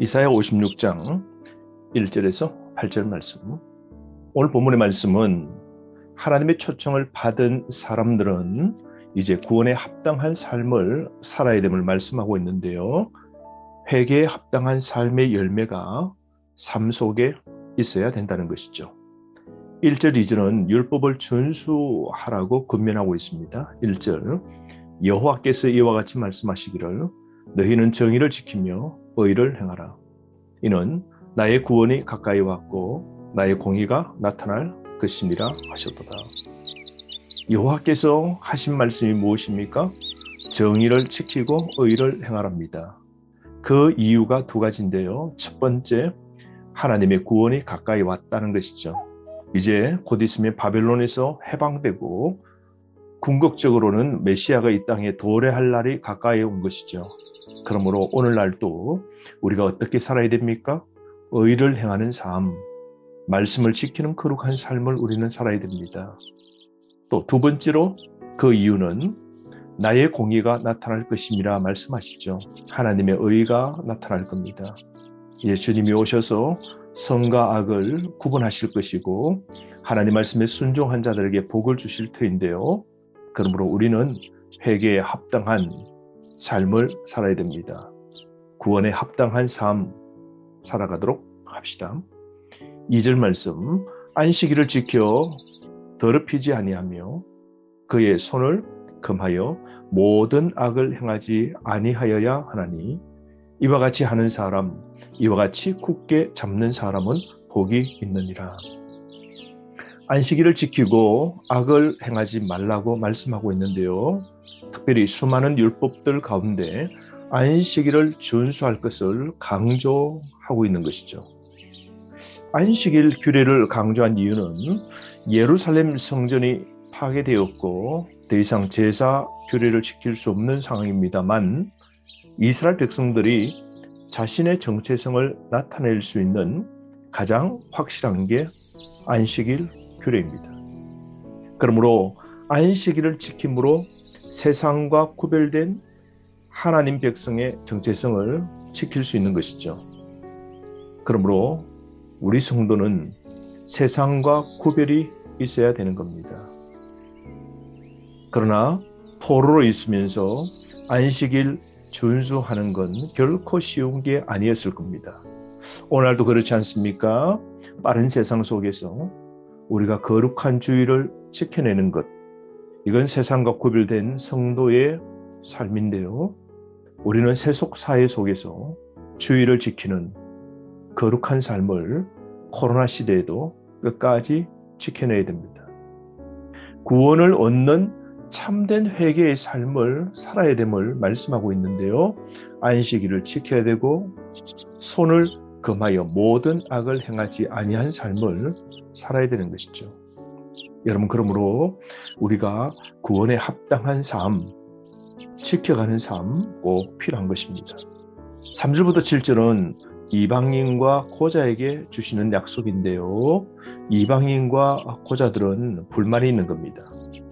이사야 56장 1절에서 8절 말씀. 오늘 본문의 말씀은 하나님의 초청을 받은 사람들은 이제 구원에 합당한 삶을 살아야 됨을 말씀하고 있는데요. 회개에 합당한 삶의 열매가 삶 속에 있어야 된다는 것이죠. 1절, 2절은 율법을 준수하라고 권면하고 있습니다. 1절, 여호와께서 이와 같이 말씀하시기를 너희는 정의를 지키며 의를 행하라. 이는 나의 구원이 가까이 왔고 나의 공의가 나타날 것이니라 하셨도다. 여호와께서 하신 말씀이 무엇입니까? 정의를 지키고 의를 행하랍니다. 그 이유가 두 가지인데요. 첫 번째, 하나님의 구원이 가까이 왔다는 것이죠. 이제 곧 있으면 바벨론에서 해방되고 궁극적으로는 메시아가 이 땅에 도래할 날이 가까이 온 것이죠. 그러므로 오늘날도 우리가 어떻게 살아야 됩니까? 의를 행하는 삶, 말씀을 지키는 거룩한 삶을 우리는 살아야 됩니다. 또 두 번째로 그 이유는 나의 공의가 나타날 것임이라 말씀하시죠. 하나님의 의가 나타날 겁니다. 예수님이 오셔서 선과 악을 구분하실 것이고 하나님 말씀에 순종한 자들에게 복을 주실 터인데요. 그러므로 우리는 회개에 합당한 삶을 살아야 됩니다. 구원에 합당한 삶 살아가도록 합시다. 2절 말씀, 안식일을 지켜 더럽히지 아니하며 그의 손을 금하여 모든 악을 행하지 아니하여야 하나니 이와 같이 하는 사람, 이와 같이 굳게 잡는 사람은 복이 있느니라. 안식일을 지키고 악을 행하지 말라고 말씀하고 있는데요. 특별히 수많은 율법들 가운데 안식일을 준수할 것을 강조하고 있는 것이죠. 안식일 규례를 강조한 이유는 예루살렘 성전이 파괴되었고 더 이상 제사 규례를 지킬 수 없는 상황입니다만 이스라엘 백성들이 자신의 정체성을 나타낼 수 있는 가장 확실한 게 안식일 규례입니다. 그러므로 안식일을 지킴으로 세상과 구별된 하나님 백성의 정체성을 지킬 수 있는 것이죠. 그러므로 우리 성도는 세상과 구별이 있어야 되는 겁니다. 그러나 포로로 있으면서 안식일 준수하는 건 결코 쉬운 게 아니었을 겁니다. 오늘도 그렇지 않습니까? 빠른 세상 속에서 우리가 거룩한 주의를 지켜내는 것, 이건 세상과 구별된 성도의 삶인데요. 우리는 세속 사회 속에서 주의를 지키는 거룩한 삶을 코로나 시대에도 끝까지 지켜내야 됩니다. 구원을 얻는 참된 회개의 삶을 살아야 됨을 말씀하고 있는데요. 안식일을 지켜야 되고 손을 금하여 모든 악을 행하지 아니한 삶을 살아야 되는 것이죠. 여러분, 그러므로 우리가 구원에 합당한 삶, 지켜가는 삶 꼭 필요한 것입니다. 3절부터 7절은 이방인과 고자에게 주시는 약속인데요. 이방인과 고자들은 불만이 있는 겁니다.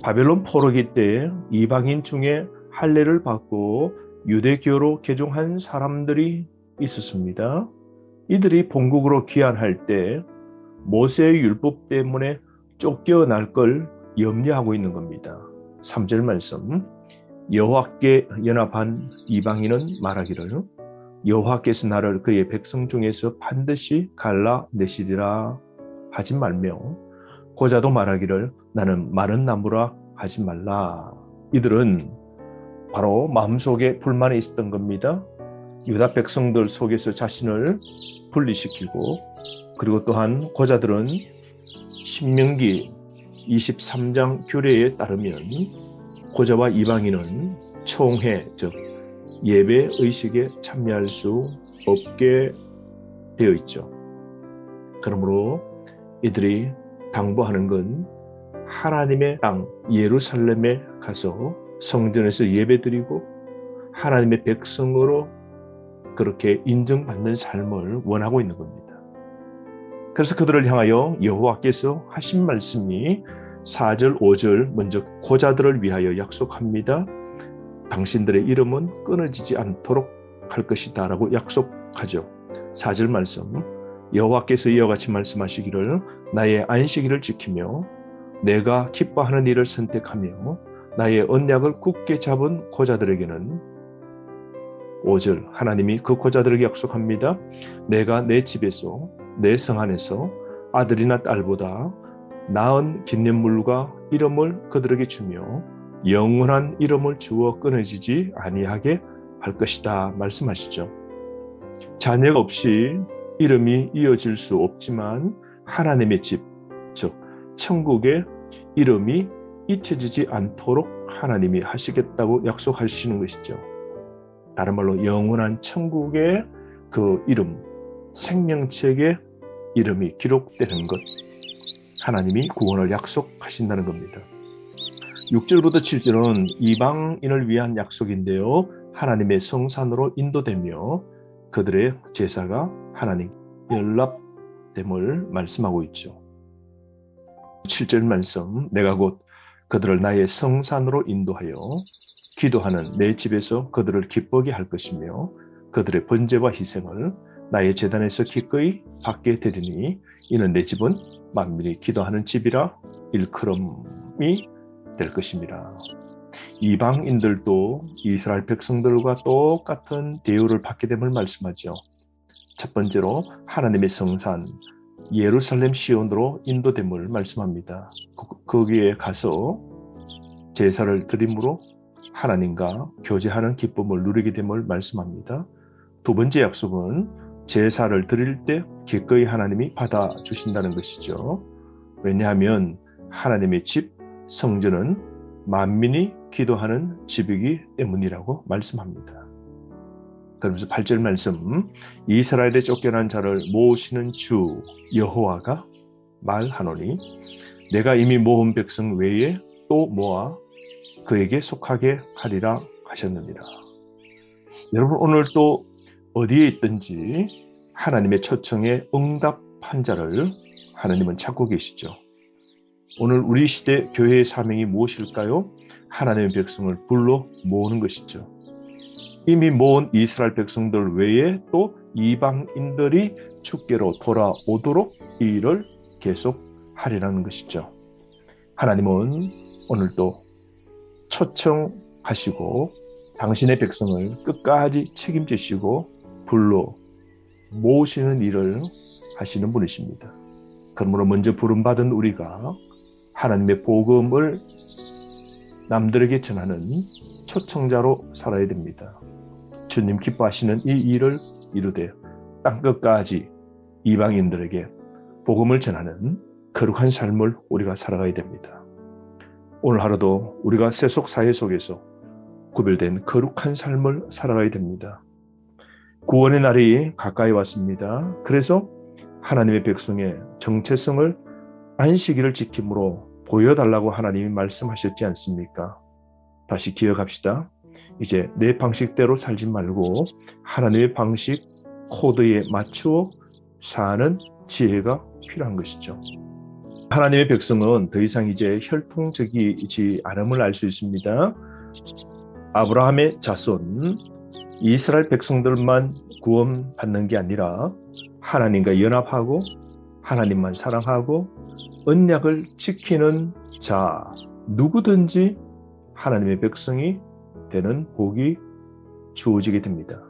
바벨론 포로기 때 이방인 중에 할례를 받고 유대교로 개종한 사람들이 있었습니다. 이들이 본국으로 귀환할 때 모세의 율법 때문에 쫓겨날 걸 염려하고 있는 겁니다. 3절 말씀, 여호와께 연합한 이방인은 말하기를 여호와께서 나를 그의 백성 중에서 반드시 갈라내시리라 하지 말며 고자도 말하기를 나는 마른 나무라 하지 말라. 이들은 바로 마음속에 불만이 있었던 겁니다. 유다 백성들 속에서 자신을 분리시키고, 그리고 또한 고자들은 신명기 23장 규례에 따르면 고자와 이방인은 총회, 즉 예배 의식에 참여할 수 없게 되어 있죠. 그러므로 이들이 당부하는 건 하나님의 땅 예루살렘에 가서 성전에서 예배드리고 하나님의 백성으로 그렇게 인정받는 삶을 원하고 있는 겁니다. 그래서 그들을 향하여 여호와께서 하신 말씀이 4절, 5절 먼저 고자들을 위하여 약속합니다. 당신들의 이름은 끊어지지 않도록 할 것이다 라고 약속하죠. 4절 말씀, 여호와께서 이와 같이 말씀하시기를 나의 안식일을 지키며 내가 기뻐하는 일을 선택하며 나의 언약을 굳게 잡은 고자들에게는 5절 하나님이 그 고자들에게 약속합니다. 내가 내 집에서 내 성 안에서 아들이나 딸보다 나은 기념물과 이름을 그들에게 주며 영원한 이름을 주어 끊어지지 아니하게 할 것이다 말씀하시죠. 자녀가 없이 이름이 이어질 수 없지만 하나님의 집, 즉 천국의 이름이 잊혀지지 않도록 하나님이 하시겠다고 약속하시는 것이죠. 다른 말로 영원한 천국의 그 이름, 생명책의 이름이 기록되는 것, 하나님이 구원을 약속하신다는 겁니다. 6절부터 7절은 이방인을 위한 약속인데요. 하나님의 성산으로 인도되며 그들의 제사가 하나님 연락됨을 말씀하고 있죠. 7절 말씀, 내가 곧 그들을 나의 성산으로 인도하여 기도하는 내 집에서 그들을 기쁘게 할 것이며 그들의 번제와 희생을 나의 제단에서 기꺼이 받게 되리니 이는 내 집은 만민이 기도하는 집이라 일컬음이 될 것입니다. 이방인들도 이스라엘 백성들과 똑같은 대우를 받게 됨을 말씀하죠. 첫 번째로 하나님의 성산 예루살렘 시온으로 인도됨을 말씀합니다. 거기에 가서 제사를 드림으로 하나님과 교제하는 기쁨을 누리게 됨을 말씀합니다. 두 번째 약속은 제사를 드릴 때 기꺼이 하나님이 받아주신다는 것이죠. 왜냐하면 하나님의 집, 성전은 만민이 기도하는 집이기 때문이라고 말씀합니다. 그러면서 8절 말씀, 이스라엘에 쫓겨난 자를 모으시는 주 여호와가 말하노니 내가 이미 모은 백성 외에 또 모아 그에게 속하게 하리라 하셨느니라. 여러분 오늘 또 어디에 있든지 하나님의 초청에 응답한 자를 하나님은 찾고 계시죠. 오늘 우리 시대 교회의 사명이 무엇일까요? 하나님의 백성을 불러 모으는 것이죠. 이미 모은 이스라엘 백성들 외에 또 이방인들이 주께로 돌아오도록 이 일을 계속하리라는 것이죠. 하나님은 오늘도 초청하시고 당신의 백성을 끝까지 책임지시고 불러 모으시는 일을 하시는 분이십니다. 그러므로 먼저 부름받은 우리가 하나님의 복음을 남들에게 전하는 초청자로 살아야 됩니다. 주님 기뻐하시는 이 일을 이루되 땅끝까지 이방인들에게 복음을 전하는 거룩한 삶을 우리가 살아가야 됩니다. 오늘 하루도 우리가 세속 사회 속에서 구별된 거룩한 삶을 살아가야 됩니다. 구원의 날이 가까이 왔습니다. 그래서 하나님의 백성의 정체성을 안식일을 지킴으로 보여달라고 하나님이 말씀하셨지 않습니까? 다시 기억합시다. 이제 내 방식대로 살지 말고 하나님의 방식 코드에 맞추어 사는 지혜가 필요한 것이죠. 하나님의 백성은 더 이상 이제 혈통적이지 않음을 알 수 있습니다. 아브라함의 자손 이스라엘 백성들만 구원받는 게 아니라 하나님과 연합하고 하나님만 사랑하고 언약을 지키는 자 누구든지 하나님의 백성이 되는 복이 주어지게 됩니다.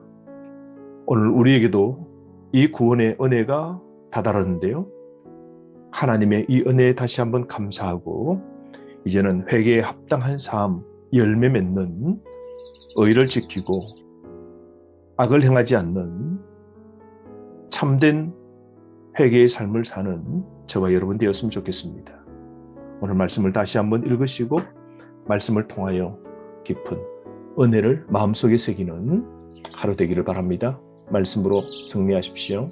오늘 우리에게도 이 구원의 은혜가 다다랐는데요. 하나님의 이 은혜에 다시 한번 감사하고 이제는 회개에 합당한 삶, 열매 맺는 의를 지키고 악을 행하지 않는 참된 회개의 삶을 사는 저와 여러분 되었으면 좋겠습니다. 오늘 말씀을 다시 한번 읽으시고 말씀을 통하여 깊은 은혜를 마음속에 새기는 하루 되기를 바랍니다. 말씀으로 승리하십시오.